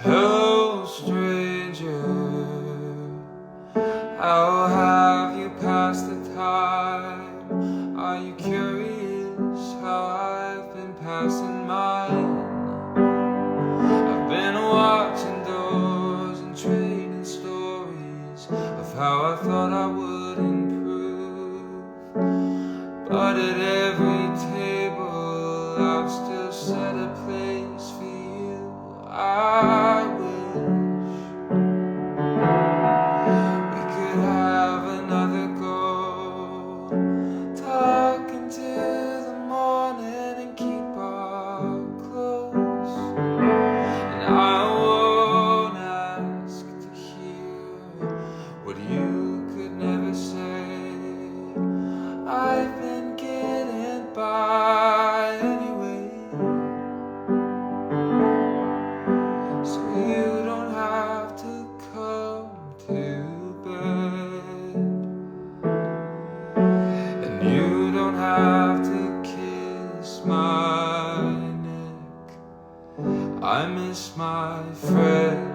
Hello, stranger. How have you passed the time? Are you curious how I've been passing mine? I've been watching doors and trading stories of how I thought I would improve. But at every table I've still set a place for you. I wish we could have another go, talking till the morning and keep our close. And I won't ask to hear what you could never say. I've been getting by anyway, so you don't have to come to bed, and you don't have to kiss my neck. I miss my friend.